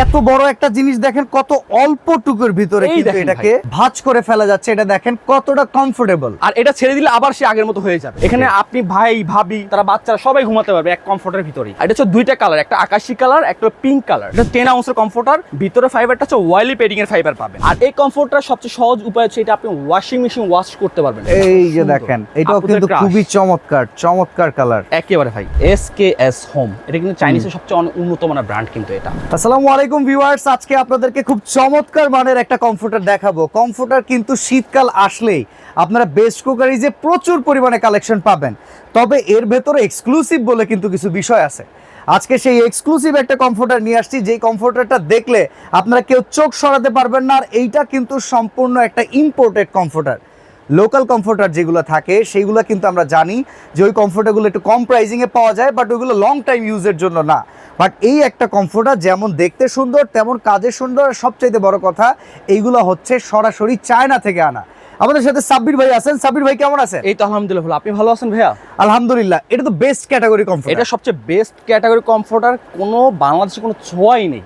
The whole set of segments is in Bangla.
এত বড় একটা জিনিস দেখেন কত অল্প টুকুর ভিতরে কিন্তু এটাকে ভাঁজ করে ফেলা যাচ্ছে। এটা দেখেন কতটা কমফোর্টেবল, আর এটা ছেড়ে দিলে আবার সে আগের মতো হয়ে যাবে। এখানে আপনি ভাই ভাবি তারা বাচ্চারা সবাই ঘুমাতে পারবে এক কমফোর্টের ভিতরে। এটা হচ্ছে দুইটা কালার, একটা আকাশী কালার, একটা পিঙ্ক কালার। এটা 10 আউন্সের কমফোর্টার, ভিতরে ফাইবারটা হচ্ছে ওয়াইলি পেডিং এর ফাইবার পাবেন। আর এই কমফোর্টার সবচেয়ে সহজ উপায় হচ্ছে এটা আপনি ওয়াশিং মেশিন ওয়াশ করতে পারবেন। এই যে দেখেন এটাও কিন্তু খুবই চমৎকার কালার একেবারে ভাই। SKS হোম এটা কিন্তু চাইনিজের সবচেয়ে উন্নত মানের ব্র্যান্ড কিন্তু এটা। আসসালামু আলাইকুম ভিউয়ার্স, আজকে আপনাদেরকে খুব চমৎকার মানের একটা কমফোর্টার দেখাবো। কমফোর্টার কিন্তু শীতকাল আসলেই আপনারা বেস্ট কুকারিজে প্রচুর পরিমাণে কালেকশন পাবেন, তবে এর ভেতরে এক্সক্লুসিভ বলে কিন্তু কিছু বিষয় আছে। আজকে সেই এক্সক্লুসিভ একটা কমফোর্টার নিয়ে আসছি, যেই কমফোর্টারটা দেখলে আপনারা কেউ চোখ সরাতে পারবেন না। আর এইটা কিন্তু সম্পূর্ণ একটা ইম্পোর্টেড কমফোর্টার। লোকাল কমফোর্টার যেগুলো থাকে সেইগুলো কিন্তু আমরা জানি যে ওই কমফোর্টারগুলো একটু কম প্রাইজিংয়ে পাওয়া যায়, বাট ওইগুলো লং টাইম ইউজের জন্য না। বাট এই একটা কমফোর্টার যেমন দেখতে সুন্দর তেমন কাজে সুন্দর, আর সবচাইতে বড় কথা এইগুলো হচ্ছে সরাসরি চায়না থেকে আনা। আমাদের সাথে সাব্বির ভাই আছেন। সাব্বির ভাই কেমন আছেন? এই তো আলহামদুলিল্লাহ ভালো। আপনি ভালো আছেন ভাইয়া? আলহামদুলিল্লাহ। এটা তো বেস্ট ক্যাটাগরি কমফোর্টার। এটা সবচেয়ে বেস্ট ক্যাটাগরি কমফোর্টার, কোনো বাংলাদেশে কোনো ছোঁয়াই নেই,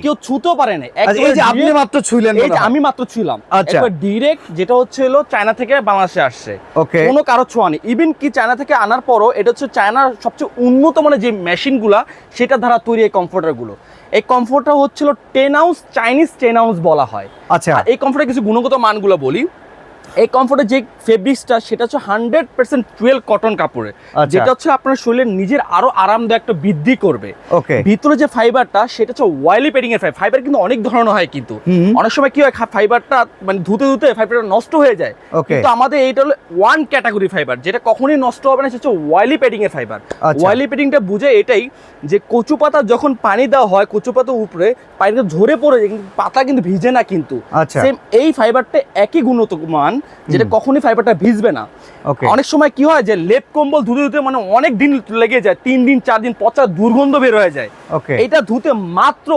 কেউ ছুতেও পারে না। এই যে আপনি মাত্র ছুঁলেন, এই যে আমি মাত্র ছুঁলাম, একবার ডাইরেক্ট যেটা হচ্ছে হলো চায়না থেকে বাংলাদেশে আসছে। ওকে, কোনো কারো ছোঁয়া নেই। ইভেন কি চায়না থেকে আনার পরও এটা হচ্ছে চায়নার সবচেয়ে উন্নত মানের যে মেশিনগুলা সেটা দ্বারা তৈরি এই কমফোর্টারগুলো। এই কমফোর্টার হচ্ছিল 10 আউন্স, চাইনিজ 10 আউন্স বলা হয়। আচ্ছা, এই কমফোর্টার কিছু গুণগত মানগুলো বলি। এই কমফোর্টের যে ফেব্রিক্সটা সেটা হচ্ছে 100% টুয়েল কটন কাপড়ের, যেটা হচ্ছে আপনার শরীরের নিজের আরো আরামদায়ক একটা বৃদ্ধি করবে। ওকে, ভিতরে যে ফাইবারটা সেটা হচ্ছে ওয়াইলি পেডিং এর ফাইবার। কিন্তু অনেক ধরনের হয়, কিন্তু অনেক সময় কি হয় ফাইবারটা মানে ধুতে ফাইবারটা নষ্ট হয়ে যায়। কিন্তু আমাদের এইটা হলো ওয়ান ক্যাটাগরি ফাইবার, যেটা কখনোই নষ্ট হবে না, সেটা হচ্ছে ওয়াইলি পেডিং এর ফাইবার। ওয়াইলি পেডিংটা বুঝে এটাই যে কচু পাতা যখন পানি দেওয়া হয়, কচু পাতার উপরে পানিটা ঝরে পড়ে যায় কিন্তু পাতা কিন্তু ভিজে না। কিন্তু সেম এই ফাইবারটা একই গুণগত মান, যেটা কখনোই ফাইবারটা ভিজবে না। অনেক সময় কি হয় যে লেপ কম্বল ধুতে মানে অনেক দিন লেগে যায়, 3 দিন 4 দিন পচা দুর্গন্ধ বের হয়ে যায়। এটা ধুতে মাত্র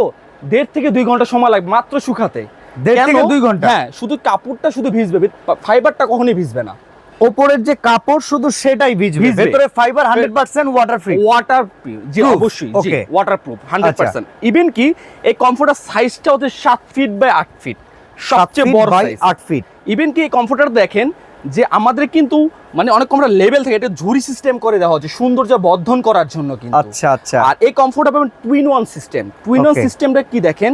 1.5 থেকে 2 ঘন্টা সময় লাগবে মাত্র শুকাতে। 1.5 থেকে 2 ঘন্টা? হ্যাঁ, শুধু কাপড়টা শুধু ভিজবে, ফাইবারটা কখনোই ভিজবে না। উপরের যে কাপড় শুধু সেটাই ভিজবে, ভিতরে ফাইবার 100% ওয়াটারপ্রুফ। ওয়াটারপ্রুফ, জি অবশ্যই, জি ওয়াটারপ্রুফ 100%। ইভেন কি এই কমফোর্টার সাইজটা হচ্ছে 7 ফিট বাই 8 ফিট, সবচেয়ে বড় সাইজ 8 ফিট। ইভেন কি এই কমফোর্টার দেখেন যে আমাদের কিন্তু মানে অনেক কমফোর্টার লেভেল থেকে এটা ঝুরি সিস্টেম করে দেওয়া হচ্ছে সৌন্দর্য বর্ধন করার জন্য কিন্তু। আচ্ছা আচ্ছা। আর এই কমফোর্টার পাবেন twin one system. Twin one সিস্টেমটা কি দেখেন,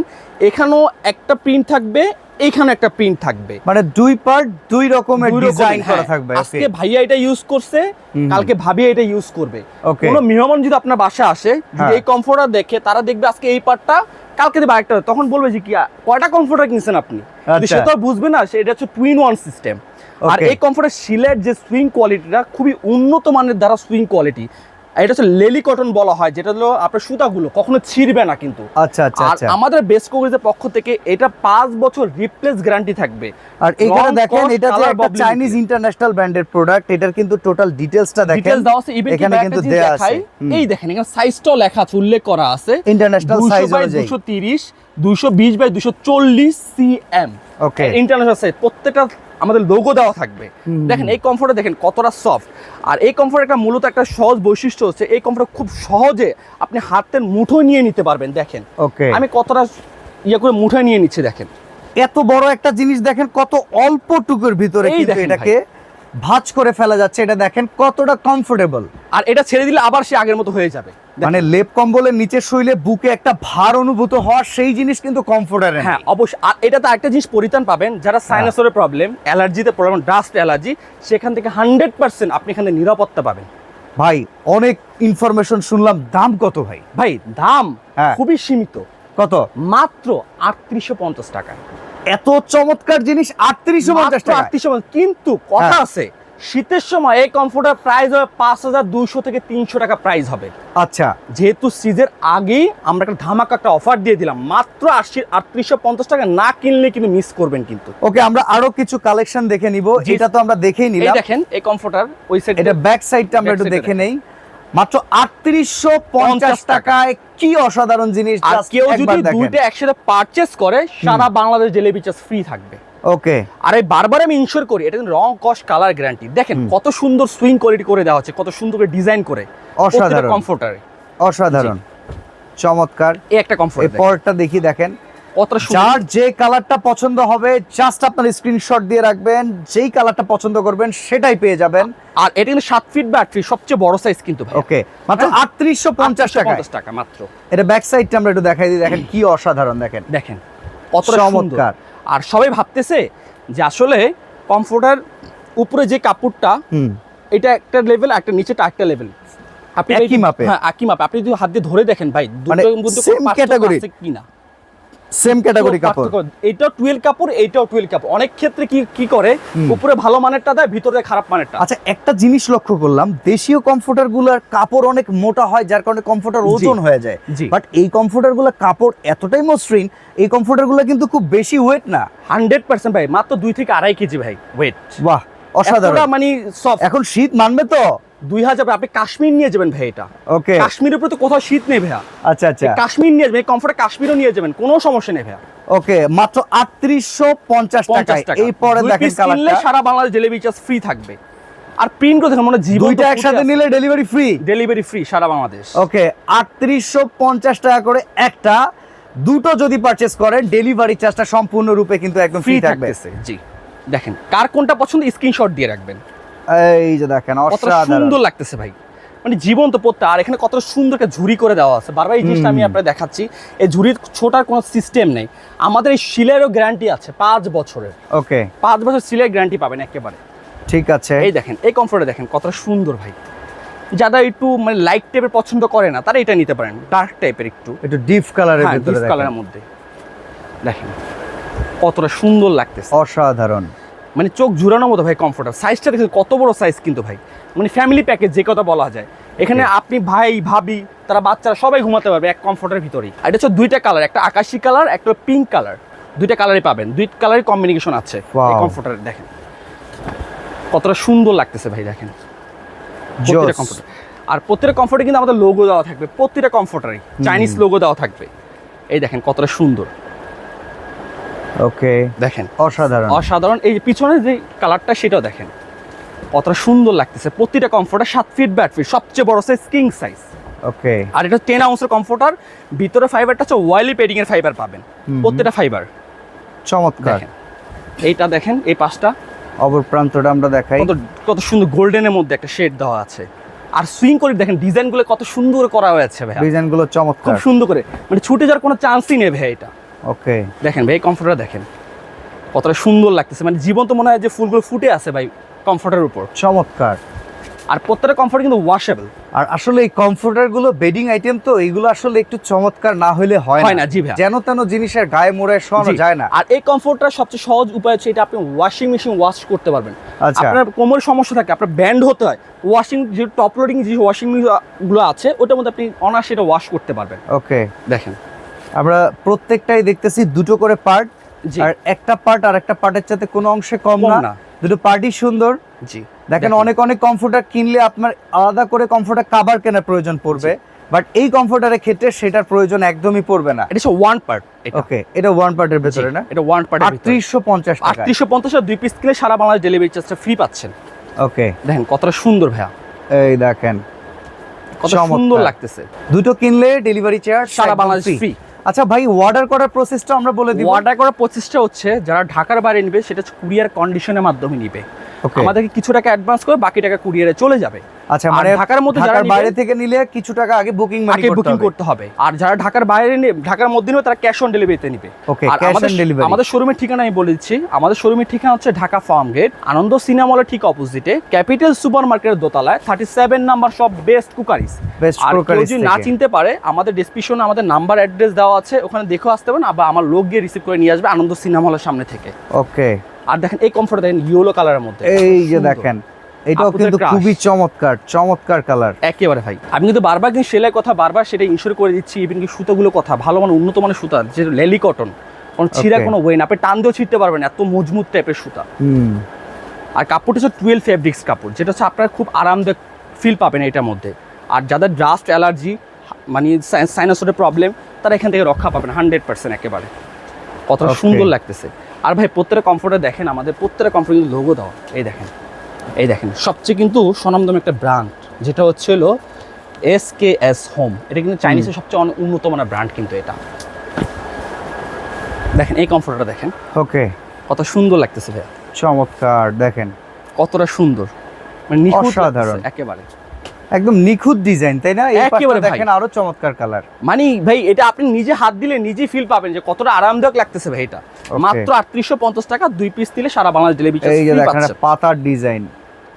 এখানেও একটা প্রিন্ট থাকবে, এইখানে একটা প্রিন্ট থাকবে, মানে দুই পার্ট দুই রকমের ডিজাইন করা থাকবে। আজকে ভাইয়া এটা ইউজ করছে, কালকে ভাবি এটা ইউজ করবে। ওকে, কোনো মেহমান যদি আপনার বাসায় আসে, যদি এই কমফোর্টার দেখে তারা দেখবে আজকে এই পার্টটা, কালকে দেবে আরেকটা, তখন বলবে যে কি কয়টা কমফোর্টার কিনছেন আপনি, সে তো বুঝবে না এটা হচ্ছে টুইন ওয়ান সিস্টেম। আর এই কমফোর্টার শিলের যে সুইং কোয়ালিটিটা খুবই উন্নত মানের দ্বারা সুইং কোয়ালিটি। এটা হচ্ছে লেলি কটন বলা হয়, যেটা হলো আপনার সুতাগুলো কখনো ছিঁড়বে না কিন্তু। আচ্ছা আচ্ছা। আর আমাদের বেস্ট কুকারিজের পক্ষ থেকে এটা 5 বছর রিপ্লেস গ্যারান্টি থাকবে। আর এখানে দেখেন এটা যে একটা চাইনিজ ইন্টারন্যাশনাল ব্র্যান্ডের প্রোডাক্ট, এটার কিন্তু টোটাল ডিটেইলসটা দেখেন, ডিটেইলস দেওয়া আছে। ইভেন এখানে কিন্তু দেয়া আছে, এই দেখেন এখানে সাইজটাও লেখা আছে, উল্লেখ করা আছে ইন্টারন্যাশনাল সাইজ অনুযায়ী 230 220 by 240 CM. Okay, international size, প্রত্যেকটা আমাদের লোগো দেওয়া থাকবে। দেখেন এই কমফোর্টার দেখেন কতটা সফট। আর এই কমফোর্ট একটা মূলত একটা সহজ বৈশিষ্ট্য হচ্ছে এই কমফোর্ট খুব সহজে আপনি হাতের মুঠোয় নিয়ে নিতে পারবেন। দেখেন আমি কতটা ইয়ে করে মুঠোয় নিয়ে নিচ্ছি, দেখেন এত বড় একটা জিনিস দেখেন কত অল্প টুকুর ভিতরে কিন্তু এটাকে ভাঁজ করে ফেলা যাচ্ছে। এটা দেখেন কতটা কমফোর্টেবল, আর এটা ছেড়ে দিলে আবার সে আগের মতো হয়ে যাবে। মানে লেপ কম্বলের নিচে শুইলে বুকে একটা ভার অনুভূত হওয়ার সেই জিনিস কিন্তু কমফোর্টারে। হ্যাঁ অবশ্যই। আর এটা তো একটা জিনিস পরিত্রাণ পাবেন, যারা সাইনাসের প্রবলেম, অ্যালার্জিতে প্রবলেম, ডাস্ট অ্যালার্জি, সেখান থেকে 100% আপনি এখানে নিরাপত্তা পাবেন। ভাই অনেক ইনফরমেশন শুনলাম, দাম কত ভাই? ভাই দাম খুবই সীমিত। কত? মাত্র 3850 টাকা। এত চমৎকার জিনিস 3850 টাকা? 3850। কিন্তু কথা আছে, শীতের সময় এই কমফোর্টার প্রাইস হবে 5200 থেকে 300 টাকা প্রাইস হবে। আচ্ছা, যেহেতু সিজের আগেই আমরা একটা ধামাকা একটা অফার দিয়ে দিলাম, মাত্র 3850 টাকা না কিনলে কিন্তু মিস করবেন কিন্তু। ওকে, আমরা আরো কিছু কালেকশন দেখে নিব। এটা তো আমরা দেখেই নিলাম। এই দেখেন এই কমফোর্টার ওই সাইড, এটা ব্যাক সাইডটা আমরা একটু দেখে নেই। মাত্র 3850 টাকায় কি অসাধারণ জিনিস। আর কেউ যদি দুইটা একসাথে পারচেজ করে সারা বাংলাদেশ ডেলিভারি চার্জ ফ্রি থাকবে। ওকে, আর এই বারবার আমি ইনশিওর করি এটা কিন্তু রং কস্ট কালার গ্যারান্টি। দেখেন কত সুন্দর সুইং কোয়ালিটি করে দেওয়া হচ্ছে, কত সুন্দর করে ডিজাইন করে, অসাধারণ কমফোর্টারে অসাধারণ। চমৎকার। এই একটা কমফোর্ট এই পরটা দেখি, দেখেন কতটা সুন্দর। যার যে কালারটা পছন্দ হবে জাস্ট আপনার স্ক্রিনশট দিয়ে রাখবেন, যেই কালারটা পছন্দ করবেন সেটাই পেয়ে যাবেন। আর এটা কিন্তু 7 ফিট বা 8 ফিট, সবচেয়ে বড় সাইজ কিন্তু ভাই। ওকে, মাত্র 3850 টাকা। 3850 টাকা মাত্র। এটা ব্যাক সাইডটা আমরা একটু দেখাই দিই, দেখেন কি অসাধারণ, দেখেন দেখেন কতটা চমৎকার। চমৎকার। আর সবাই ভাবতেছে যে আসলে কমফোর্টার উপরে যে কাপড়টা এটা একটা লেভেল, একটা নিচেটা একটা লেভেল, আপনি একই মাপে। হ্যাঁ একই মাপে। আপনি যদি হাত দিয়ে ধরে দেখেন ভাই, মানে দুটোর মধ্যে same কোনো category? পার্থক্য আছে কিনা। সেম ক্যাটাগরি কাপড়। এইটাও টুয়েল কাপড়, এইটাও টুয়েল কাপড়। অনেক ক্ষেত্রে কি করে উপরে ভালো মানেরটা দেয়, ভিতরে খারাপ মানেরটা। আচ্ছা, একটা জিনিস লক্ষ্য করলাম, দেশীয় কমফোর্টার গুলার কাপড় অনেক মোটা হয়, যার কারণে কমফোর্টার ওজন হয়ে যায়। বাট এই কমফোর্টার গুলা কাপড় এতটাই মসৃণ, এই কমফোর্টার গুলা কিন্তু খুব বেশি ওয়েট না। 100% ভাই, মাত্র 2 থেকে 2.5 কেজি ভাই ওয়েট। বাহ, অসাধারণ। মানে সব এখন শীত মানবে তো 2000, আপনি কাশ্মীর নিয়ে যাবেন ভাই এটা। ওকে, কাশ্মীরের উপরে তো কোথাও শীত নেই ভাইয়া। আচ্ছা আচ্ছা, কাশ্মীর নিয়ে যাবেন, কমফোর্টে কাশ্মীরও নিয়ে যাবেন, কোনো সমস্যা নেই ভাইয়া। ওকে, মাত্র 3850 টাকায়। এই পরে দেখেন কালারটা, সারা বাংলাদেশ ডেলিভারি চার্জ ফ্রি থাকবে। আর প্রিন্টও দেখেন, মানে জীবন দুইটা একসাথে নিলে ডেলিভারি ফ্রি। ডেলিভারি ফ্রি সারা বাংলাদেশ। ওকে, 3850 টাকা করে একটা, দুটো যদি পারচেজ করেন ডেলিভারি চার্জটা সম্পূর্ণরূপে কিন্তু একদম ফ্রি থাকবে। জি, দেখেন কার কোনটা পছন্দ স্ক্রিনশট দিয়ে রাখবেন। এই যে দেখেন, কতটা অসাধারণ সুন্দর লাগতেছে ভাই, মানে জীবন্ত পড়তে। আর এখানে কত সুন্দর একটা ঝুড়ি করে দেওয়া আছে। বারবার এই জিনিসটা আমি আপনাদের দেখাচ্ছি, এই ঝুড়ির ছোটার কোনো সিস্টেম নেই। আমাদের এই সিলেরও গ্যারান্টি আছে 5 বছরের। ওকে, 5 বছর সিলের গ্যারান্টি পাবেন একেবারে। ঠিক আছে। এই দেখেন, এই কমফোর্টে দেখেন কতটা সুন্দর ভাই। যারা একটু মানে লাইট টাইপের পছন্দ করে না, তারা এটা নিতে পারেন, ডার্ক টাইপের একটু ডিপ কালারের ভিতরে, ডিপ কালারের মধ্যে দেখেন কতটা সুন্দর লাগতেছে, অসাধারণ। মানে চোখ জুড়ানোর মতো ভাই কমফোর্টার। সাইজটা দেখেন কত বড় সাইজ কিন্তু ভাই, মানে ফ্যামিলি প্যাকেজ যে কথা বলা যায়। এখানে আপনি ভাই ভাবি তারা বাচ্চারা সবাই ঘুমাতে পারবে এক কমফোর্টের ভিতরেই। আর এটা হচ্ছে দুইটা কালার, একটা আকাশি কালার, একটা পিঙ্ক কালার। দুইটা কালারই পাবেন, দুই কালারের কম্বিনেশন আছে এই কমফোর্টারে। দেখেন কতটা সুন্দর লাগতেছে ভাই, দেখেন প্রত্যেকটা কমফোর্টার। আর প্রত্যেকটা কমফোর্টে কিন্তু আমাদের লোগো দেওয়া থাকবে, প্রত্যেকটা কমফোর্টারই চাইনিজ লোগো দেওয়া থাকবে। এই দেখেন কতটা সুন্দর। ওকে, দেখেন অসাধারণ অসাধারণ। এই পিছনে যে কালারটা সেটাও দেখেন কতটা সুন্দর লাগতেছে। প্রতিটা কমফোর্টার 7 ফিট বা 8 ফিট, সবচেয়ে বড় সাইজ কিং সাইজ। ওকে, আর এটা 10 আউন্সের কমফোর্টার। ভিতরে ফাইবারটা হচ্ছে ওয়াইলি পেডিং এর ফাইবার পাবেন, প্রত্যেকটা ফাইবার। চমৎকার। এইটা দেখেন, এই পাশটা অপর প্রান্তটা আমরা দেখাই, কত সুন্দর গোল্ডেনের মধ্যে একটা শেড দেওয়া আছে। আর সুইং করে দেখেন ডিজাইনগুলো কত সুন্দর করা হয়েছে ভাই, ডিজাইনগুলো চমৎকার, খুব সুন্দর করে, মানে ছুটে যাওয়ার কোনো চান্সই নেই ভাই এটা। ওকে, দেখেন ভাই কমফোর্টার দেখেন কতটা সুন্দর লাগতেছে, মানে জীবন্ত মনে হয় যে ফুলগুলো ফুটে আছে ভাই কমফোর্টের উপর। চমৎকার। আর প্রত্যেকটা কমফোর্ট কিন্তু ওয়াশেবল। আর আসলে এই কমফোর্টার গুলো বেডিং আইটেম তো, এইগুলো আসলে একটু চমৎকার না হলে হয় না। জি ভাই, যেন তেন জিনিসের গায়ে মোড়ে শোয়ানো যায় না। আর এই কমফোর্টটা সবচেয়ে সহজ উপায় হচ্ছে এটা আপনি ওয়াশিং মেশিন ওয়াশ করতে পারবেন। আচ্ছা, আপনার কোমরের সমস্যা থাকে, আপনার ব্যান্ড হতে হয়, ওয়াশিং যে টপ লোডিং যে ওয়াশিং গুলো আছে ওটার মধ্যে আপনি অনায়াসে এটা ওয়াশ করতে পারবেন। ওকে, দেখেন আমরা প্রত্যেকটাই দেখতেছি দুটো করে পার্ট, আর একটা পার্ট আর একটা পার্টের সাথে কোনো অংশে কম না, দুটো পার্টই সুন্দর। জি, দেখেন অনেক অনেক কমফোর্টার কিনলে আপনার আলাদা করে কমফোর্টার কভার কেনার প্রয়োজন পড়বে, বাট এই কমফোর্টারের ক্ষেত্রে সেটার প্রয়োজন একদমই পড়বে না। এটা হচ্ছে ওয়ান পার্ট। ওকে, এটা ওয়ান পার্টের ভিতরে না, এটা ওয়ান পার্টের ভিতরে 3850 টাকা। 3850 আর 2 পিস কিনলে সারা বাংলাদেশ ডেলিভারি চার্জটা ফ্রি পাচ্ছেন। ওকে, দেখেন কতটা সুন্দর ভাইয়া, এই দেখেন কত সুন্দর লাগতেছে। দুটো কিনলে ডেলিভারি চার্জ সারা বাংলাদেশ ফ্রি। আচ্ছা ভাই, অর্ডার করার প্রসেসটা আমরা বলে দিব। অর্ডার করার প্রসেসটা হচ্ছে যারা ঢাকার বাইরে নেবে সেটা কুরিয়ার কন্ডিশনের মাধ্যমে নিবে। আমাদেরকে কিছু টাকা অ্যাডভান্স করে বাকি টাকা কুরিয়ারে চলে যাবে। আচ্ছা, মানে ঢাকার মধ্যে ঢাকার বাইরে থেকে নিলে কিছু টাকা আগে বুকিং করতে হবে। আর যারা ঢাকার বাইরে ঢাকার মধ্যে নেবে তারা ক্যাশ অন ডেলিভারিতে নিবে। ওকে, ক্যাশ অন ডেলিভারি। আমাদের শোরুমের ঠিকানা আমি বলে দিচ্ছি। আমাদের শোরুমের ঠিকানা হচ্ছে ঢাকা ফার্ম গেট, আনন্দ সিনেমা হলের ঠিক অপোজিটে, ক্যাপিটাল সুপার মার্কেটের দোতলায় 37 নাম্বার শপ বেস্ট কুকারিজ। আর কেউ যদি না চিনতে পারে আমাদের ডেসক্রিপশনে আমাদের নাম্বার অ্যাড্রেস দেওয়া আছে, ওখানে দেখে আসতে পারেন, আবার আমার লোক গিয়ে রিসিভ করে নিয়ে আসবে আনন্দ সিনেমা হলের সামনে থেকে। ওকে, আর দেখেন এই কমফোর্ট দেখেন ইয়েলো কালারের মধ্যে, এই যে দেখেন এটাও কিন্তু খুবই চমৎকার, চমৎকার কালার একেবারে ভাই। আমি কিন্তু বারবার কিন্তু সেলাই কথা বারবার সেটা ইনশিওর করে দিচ্ছি, ইভেন কি সুতাগুলো কথা ভালো মানে উন্নত মানের সুতা, যে লেলি কটন, কোনো ছিঁড়া কোনো ওয়ে না, আপনি টান দিয়েও ছিঁড়তে পারবেন, এত মজবুত টাইপের সুতা। আর কাপড়টা হচ্ছে 12 ফেব্রিক্স কাপড়, যেটা হচ্ছে আপনারা খুব আরামদায়ক ফিল পাবেন এটার মধ্যে। আর যাদের ডাস্ট অ্যালার্জি মানে সাইনাসের প্রবলেম, তারা এখান থেকে রক্ষা পাবেন 100% একেবারে। কতটা সুন্দর লাগতেছে। আর ভাই প্রত্যেকটা কমফোর্টে দেখেন আমাদের প্রত্যেকটা কমফোর্ট কিন্তু লোগো দেওয়া। এই দেখেন, এই দেখেন সবচেয়ে কিন্তু স্বনামধন্য একটা ব্র্যান্ড, যেটা হচ্ছে হলো SKS হোম, এটা কিন্তু চাইনিজের সবচেয়ে উন্নত মানের ব্র্যান্ড কিন্তু এটা। দেখেন এই কমফোর্টারটা দেখেন, ওকে, কত সুন্দর লাগতেছে ভাই, চমৎকার, দেখেন কতটা সুন্দর, মানে নিখুঁত অসাধারণ। লাগতেছে একেবারে, একদম নিখুঁত ডিজাইন, তাই না? এই একেবারে পাশটা ভাই। দেখেন, আরো চমৎকার কালার। মানে ভাই এটা আপনি নিজে হাত দিলে নিজেই ফিল পাবেন যে কতটা আরামদায়ক লাগতেছে ভাই। এটা মাত্র 3850 টাকা, 2 পিস দিলে সারা বাংলাদেশ ডেলিভারি চার্জ এই যে ফ্রি দেখেন পাচ্ছেন। পাতার ডিজাইন,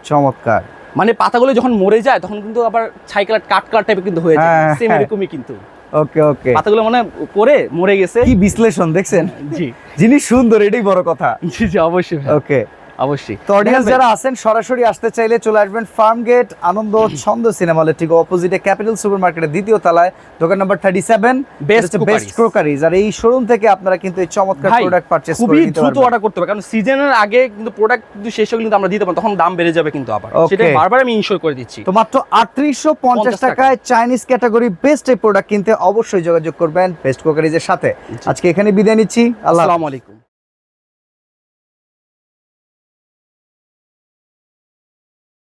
চমৎকার। মানে পাতাগুলো যখন মরে যায় তখন কিন্তু আবার ছাই কালার কাট কালার টাইপের কিন্তু হয়ে যায়, হ্যাঁ, সেম হ্যাঁ। এরকমই কিন্তু ওকে ওকে, পাতাগুলো মানে পরে মরে গেছে। কি বিশ্লেষণ দেখছেন, জি জিনিস সুন্দর, এটাই বড় কথা। জি জি অবশ্যই ভাই, ওকে, অবশ্যই। তো অডিয়েন্স যারা আছেন সরাসরি আসতে চাইলে চলে আসবেন ফার্ম গেট আনন্দ ছন্দ সিনেমা হলের ঠিক অপোজিটে ক্যাপিটাল সুপার মার্কেটের দ্বিতীয় তলায়, দোকান নাম্বার 37, Best বেস্ট ক্রোকারিজ। আর এই শোরুম থেকে আপনারা কিন্তু এই চমৎকার ভাই, প্রোডাক্ট পারচেজ করে খুবই নিতে দ্রুত পারবেন। অর্ডার করতে হবে, কারণ সিজনের আগে কিন্তু প্রোডাক্ট কিন্তু শেষ হলে কিন্তু আমরা দিতে পারবো, তখন দাম বেড়ে যাবে কিন্তু আবার, Okay. সেটা বারবার আমি ইনশিওর করে দিচ্ছি। তো মাত্র 3850 টাকায় চাইনিজ ক্যাটাগরি বেস্ট এই প্রোডাক্ট কিনতে অবশ্যই যোগাযোগ করবেন বেস্ট ক্রোকারিজের সাথে। আজকে এখানে বিদায় নিচ্ছি, আল্লাহ। আসসালামু আলাইকুম।